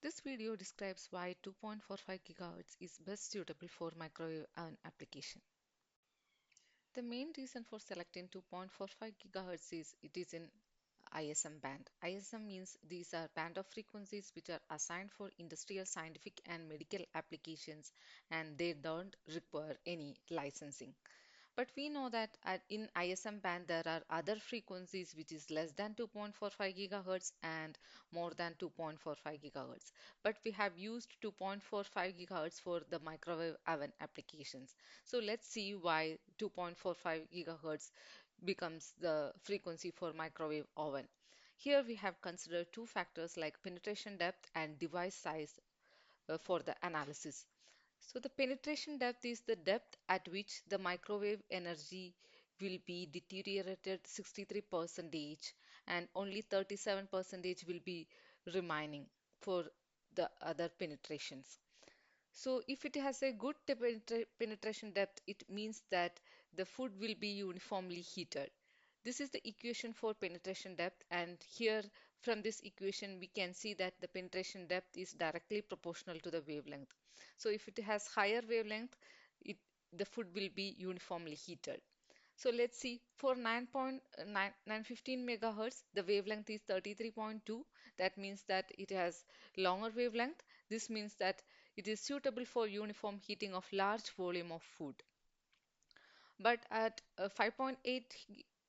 This video describes why 2.45 GHz is best suitable for microwave oven application. The main reason for selecting 2.45 GHz is it is in ISM band. ISM means these are band of frequencies which are assigned for industrial, scientific and medical applications, and they don't require any licensing. But we know that in ISM band there are other frequencies which is less than 2.45 GHz and more than 2.45 GHz. But we have used 2.45 GHz for the microwave oven applications. So let's see why 2.45 GHz becomes the frequency for microwave oven. Here we have considered two factors like penetration depth and device size for the analysis. So the penetration depth is the depth at which the microwave energy will be deteriorated 63% and only 37% will be remaining for the other penetrations. So if it has a good penetration depth, it means that the food will be uniformly heated. This is the equation for penetration depth, and here from this equation we can see that the penetration depth is directly proportional to the wavelength. So if it has higher wavelength, it, the food will be uniformly heated. So let's see, for 9.915 megahertz, the wavelength is 33.2. That means that it has longer wavelength. This means that it is suitable for uniform heating of large volume of food. But at 5.8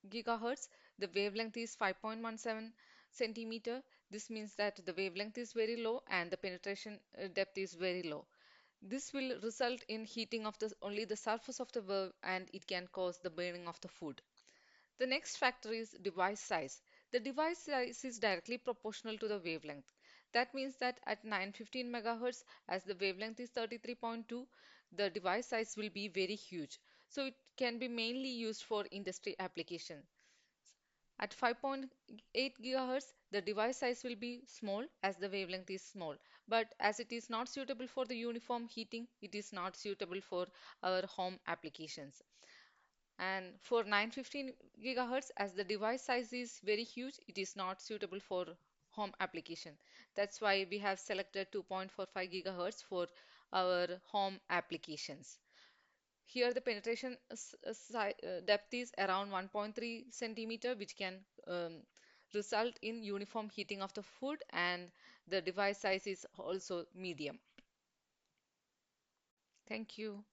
gigahertz, the wavelength is 5.17 centimeter. This means that the wavelength is very low and the penetration depth is very low. This will result in heating of only the surface of the valve, and it can cause the burning of the food. The next factor is device size. The device size is directly proportional to the wavelength. That means that at 915 megahertz, as the wavelength is 33.2, the device size will be very huge. So it can be mainly used for industry application. At 5.8 gigahertz, the device size will be small as the wavelength is small. But as it is not suitable for the uniform heating, it is not suitable for our home applications. And for 915 gigahertz, as the device size is very huge, it is not suitable for home application. That's why we have selected 2.45 gigahertz for our home applications. Here the penetration depth is around 1.3 centimeter, which can result in uniform heating of the food, and the device size is also medium. Thank you.